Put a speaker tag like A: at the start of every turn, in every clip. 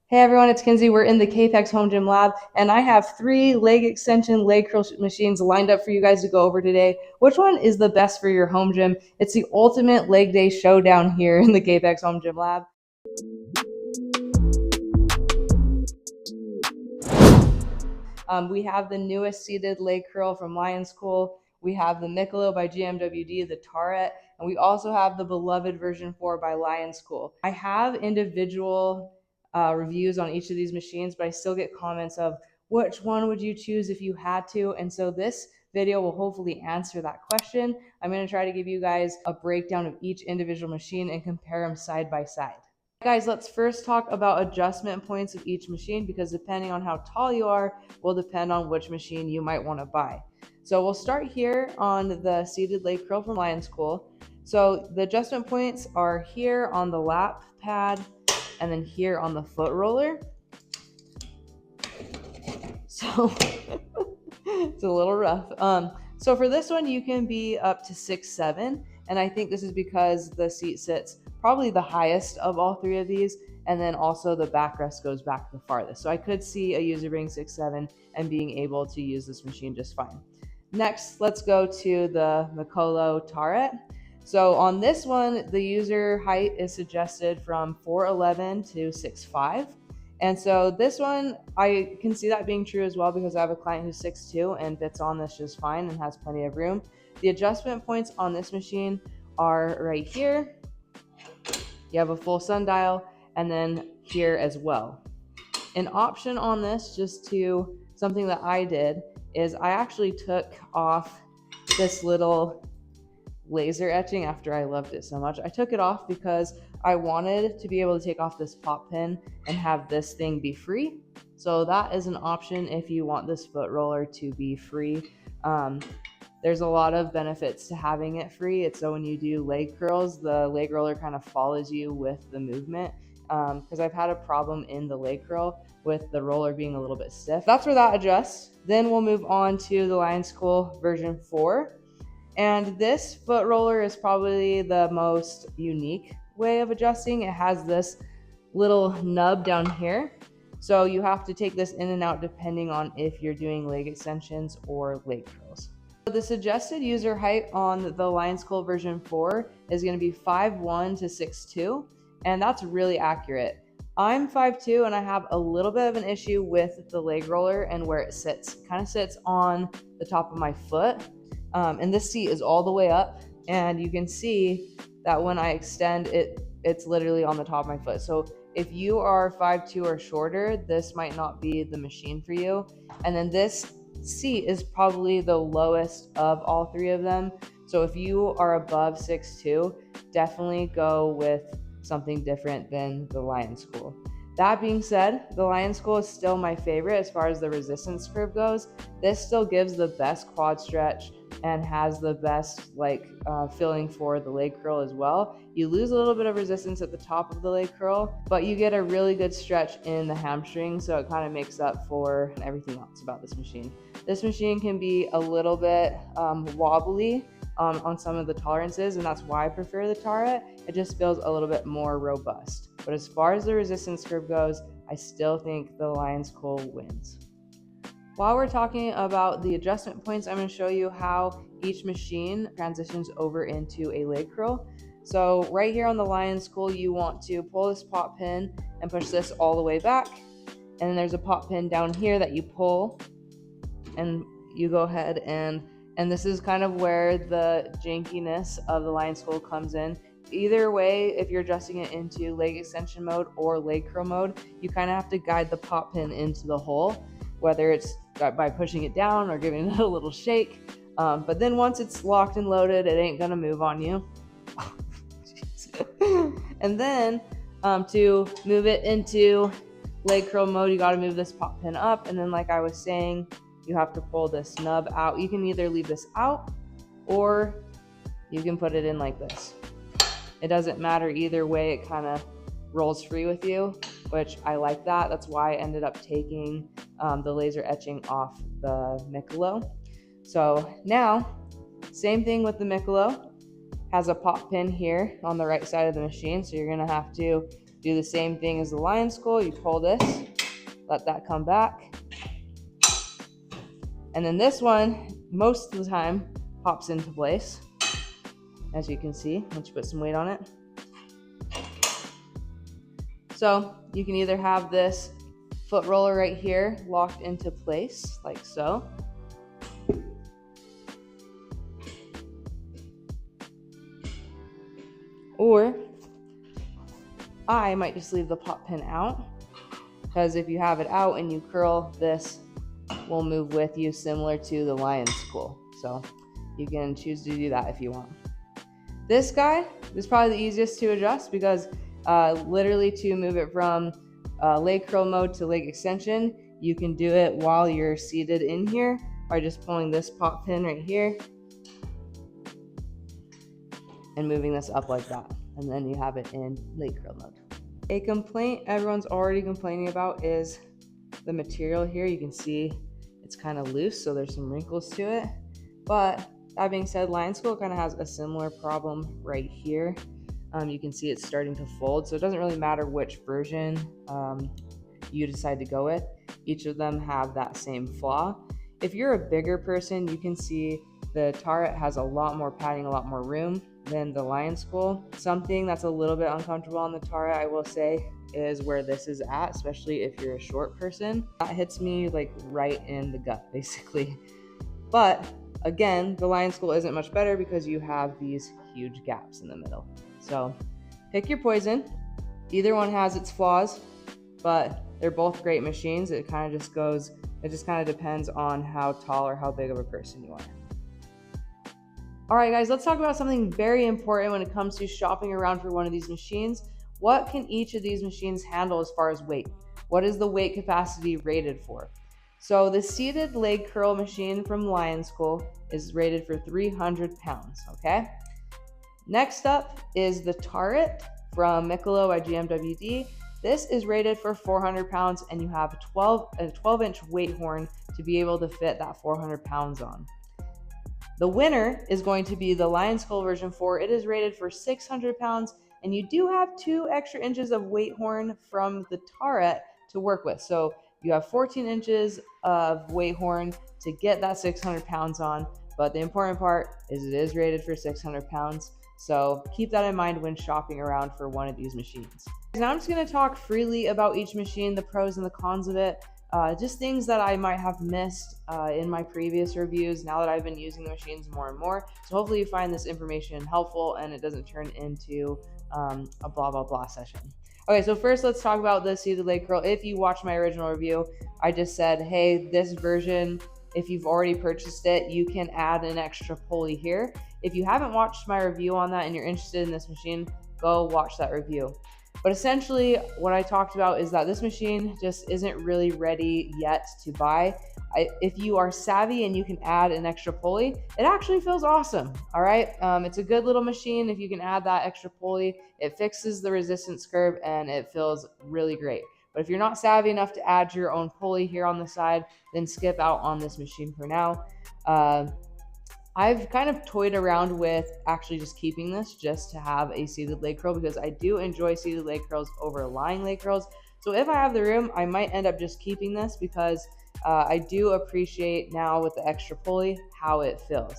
A: Hey everyone, it's Kinsey. We're in the Capex Home Gym Lab, and I have 3 leg extension leg curl machines lined up for you guys to go over today. Which one is the best for your home gym? It's the ultimate leg day showdown here in the Capex Home Gym Lab. We have the newest seated leg curl from Lionscool. We have the Michelob by GMWD, the Taweret, and we also have the beloved V.4 by Lionscool. I have individual reviews on each of these machines, but I still get comments of which one would you choose if you had to. And so this video will hopefully answer that question. I'm going to try to give you guys a breakdown of each individual machine and compare them side by side. Guys, let's first talk about adjustment points of each machine, because depending on how tall you are will depend on which machine you might want to buy. So we'll start here on the seated leg curl from Lionscool. So the adjustment points are here on the lap pad and then here on the foot roller. So it's a little rough. So for this one, you can be up to 6'7", and I think this is because the seat sits probably the highest of all 3 of these, and then also the backrest goes back the farthest. So I could see a user being 6'7" and being able to use this machine just fine. Next, let's go to the Michelob Taweret. So on this one, the user height is suggested from 4'11" to 6'5". And so this one, I can see that being true as well, because I have a client who's 6'2" and fits on this just fine and has plenty of room. The adjustment points on this machine are right here. You have a full sundial, and then here as well. An option on this, something that I did, is I actually took off this little laser etching after I loved it so much. I took it off because I wanted to be able to take off this pop pin and have this thing be free. So that is an option if you want this foot roller to be free. There's a lot of benefits to having it free. It's so when you do leg curls, the leg roller kind of follows you with the movement. Because I've had a problem in the leg curl with the roller being a little bit stiff. That's where that adjusts. Then we'll move on to the Lionscool version 4. And this foot roller is probably the most unique way of adjusting. It has this little nub down here. So you have to take this in and out depending on if you're doing leg extensions or leg curls. The suggested user height on the Lionscool version 4 is going to be 5'1" to 6'2", and that's really accurate. I'm 5'2", and I have a little bit of an issue with the leg roller and where it sits. It kind of sits on the top of my foot. And this seat is all the way up, and you can see that when I extend it, it's literally on the top of my foot. So if you are 5'2" or shorter, this might not be the machine for you. And then this seat is probably the lowest of all 3 of them. So if you are above 6'2", definitely go with something different than the Lionscool. That being said, the Lionscool is still my favorite as far as the resistance curve goes. This still gives the best quad stretch and has the best filling for the leg curl as well. You lose a little bit of resistance at the top of the leg curl, but you get a really good stretch in the hamstring, so it kind of makes up for everything else about this machine. This machine can be a little bit wobbly on some of the tolerances, and that's why I prefer the Taweret. It just feels a little bit more robust. But as far as the resistance curve goes, I still think the Lionscool wins. While we're talking about the adjustment points, I'm going to show you how each machine transitions over into a leg curl. So right here on the Lionscool, you want to pull this pop pin and push this all the way back. And then there's a pop pin down here that you pull, and you go ahead and this is kind of where the jankiness of the Lionscool comes in. Either way, if you're adjusting it into leg extension mode or leg curl mode, you kind of have to guide the pop pin into the hole, whether it's by pushing it down or giving it a little shake. But then once it's locked and loaded, it ain't gonna move on you. And then to move it into leg curl mode, you gotta move this pop pin up, and then like I was saying, you have to pull this nub out. You can either leave this out or you can put it in like this. It doesn't matter either way, it kind of rolls free with you, which I like that. That's why I ended up taking the laser etching off the Michelob. So now, same thing with the Michelob. Has a pop pin here on the right side of the machine, so you're gonna have to Do the same thing as the Lionscool. You pull this, let that come back. And then this one, most of the time, pops into place, as you can see, once you put some weight on it. So you can either have this foot roller right here locked into place, like so. Or I might just leave the pop pin out, because if you have it out and you curl, this will move with you, similar to the Lionscool. So you can choose to do that if you want. This guy is probably the easiest to adjust, because literally to move it from leg curl mode to leg extension, you can do it while you're seated in here by just pulling this pop pin right here and moving this up like that, and then you have it in leg curl mode. A complaint everyone's already complaining about is the material here. You can see it's kind of loose, so there's some wrinkles to it. But that being said, Lionscool kind of has a similar problem right here. You can see it's starting to fold, so it doesn't really matter which version you decide to go with. Each of them have that same flaw. If you're a bigger person, you can see the Taweret has a lot more padding, a lot more room than the Lionscool. Something that's a little bit uncomfortable on the Taweret, I will say, is where this is at, especially if you're a short person. That hits me like right in the gut, basically. But again, the Lionscool isn't much better because you have these huge gaps in the middle. So pick your poison. Either one has its flaws, but they're both great machines. It just kind of depends on how tall or how big of a person you are. All right, guys, let's talk about something very important when it comes to shopping around for one of these machines. What can each of these machines handle as far as weight? What is the weight capacity rated for? So the seated leg curl machine from Lionscool is rated for 300 pounds, okay? Next up is the Tawered from Michelob by GMWD. This is rated for 400 pounds, and you have a 12-inch weight horn to be able to fit that 400 pounds on. The winner is going to be the Lionscool version 4. It is rated for 600 pounds, and you do have 2 extra inches of weight horn from the Taweret to work with. So you have 14 inches of weight horn to get that 600 pounds on, but the important part is it is rated for 600 pounds. So keep that in mind when shopping around for one of these machines. Now I'm just going to talk freely about each machine, the pros and the cons of it. Just things that I might have missed in my previous reviews now that I've been using the machines more and more. So hopefully you find this information helpful and it doesn't turn into a blah blah blah session. Okay, so first let's talk about the seated leg curl. If you watched my original review, I just said, hey, this version, if you've already purchased it, you can add an extra pulley here. If you haven't watched my review on that and you're interested in this machine, go watch that review. But essentially what I talked about is that this machine just isn't really ready yet to buy. If you are savvy and you can add an extra pulley, it actually feels awesome. All right. It's a good little machine. If you can add that extra pulley, it fixes the resistance curve and it feels really great. But if you're not savvy enough to add your own pulley here on the side, then skip out on this machine for now. I've kind of toyed around with actually just keeping this just to have a seated leg curl, because I do enjoy seated leg curls over lying leg curls. So if I have the room, I might end up just keeping this, because I do appreciate now with the extra pulley how it feels.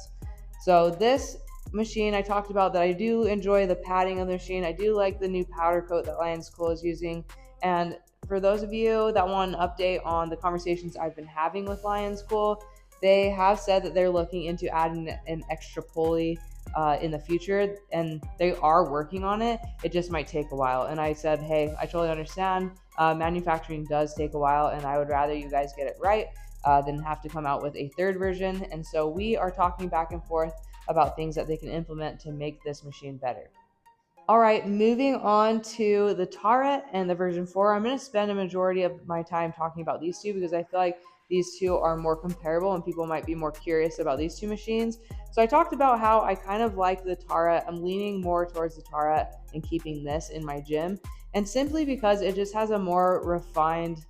A: So this machine, I talked about that I do enjoy the padding of the machine. I do like the new powder coat that Lionscool is using. And for those of you that want an update on the conversations I've been having with Lionscool, they have said that they're looking into adding an extra pulley in the future, and they are working on it. It just might take a while. And I said, hey, I totally understand. Manufacturing does take a while, and I would rather you guys get it right than have to come out with a third version. And so we are talking back and forth about things that they can implement to make this machine better. All right, moving on to the Taweret and the version 4. I'm going to spend a majority of my time talking about these two, because I feel like these two are more comparable and people might be more curious about these two machines. So I talked about how I kind of like the Taweret. I'm leaning more towards the Taweret and keeping this in my gym. And simply because it just has a more refined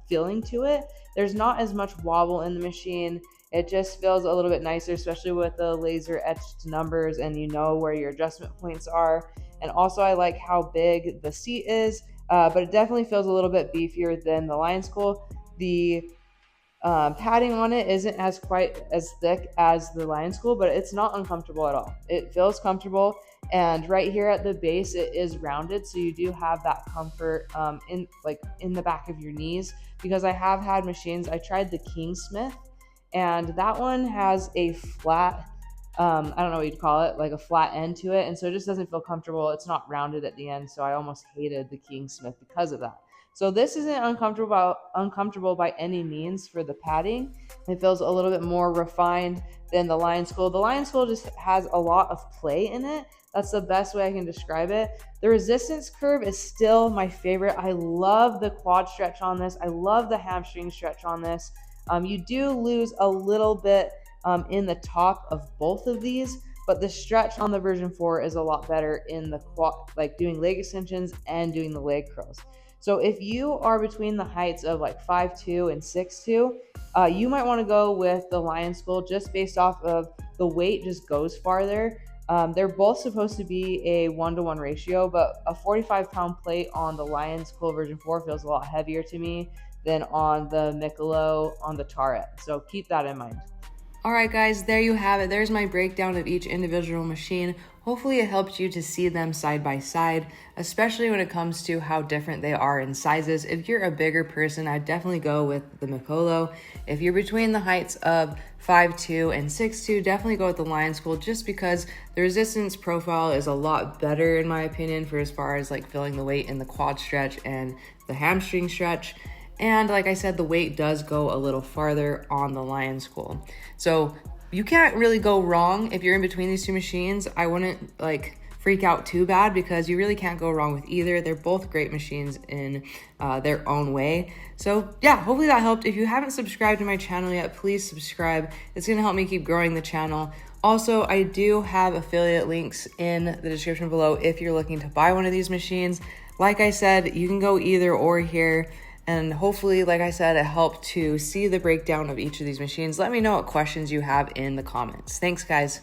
A: feeling to it. There's not as much wobble in the machine. It just feels a little bit nicer, especially with the laser etched numbers, and you know where your adjustment points are. And also I like how big the seat is, but it definitely feels a little bit beefier than the Lionscool. The padding on it isn't as quite as thick as the Lionscool, but it's not uncomfortable at all. It feels comfortable, and right here at the base, it is rounded, so you do have that comfort in the back of your knees. Because I have had machines, I tried the Kingsmith, and that one has a flat. I don't know what you'd call it, like a flat end to it, and so it just doesn't feel comfortable. It's not rounded at the end, so I almost hated the Kingsmith because of that. So this isn't uncomfortable by any means for the padding. It feels a little bit more refined than the Lionscool. The Lionscool just has a lot of play in it. That's the best way I can describe it. The resistance curve is still my favorite. I love the quad stretch on this. I love the hamstring stretch on this. You do lose a little bit in the top of both of these, but the stretch on the version 4 is a lot better in the quad, like doing leg extensions and doing the leg curls. So if you are between the heights of like 5'2" and 6'2", you might want to go with the Lionscool just based off of the weight just goes farther. They're both supposed to be a 1-to-1 ratio, but a 45-pound plate on the Lionscool version 4 feels a lot heavier to me than on the Michelob on the Taweret. So keep that in mind. Alright guys, there you have it. There's my breakdown of each individual machine. Hopefully it helped you to see them side by side, especially when it comes to how different they are in sizes. If you're a bigger person, I'd definitely go with the Michelob. If you're between the heights of 5'2" and 6'2", definitely go with the Lionscool, just because the resistance profile is a lot better in my opinion for as far as like feeling the weight in the quad stretch and the hamstring stretch. And like I said, the weight does go a little farther on the Lionscool. So you can't really go wrong if you're in between these two machines. I wouldn't like freak out too bad because you really can't go wrong with either. They're both great machines in their own way. So yeah, hopefully that helped. If you haven't subscribed to my channel yet, please subscribe. It's gonna help me keep growing the channel. Also, I do have affiliate links in the description below if you're looking to buy one of these machines. Like I said, you can go either or here. And hopefully, like I said, it helped to see the breakdown of each of these machines. Let me know what questions you have in the comments. Thanks, guys.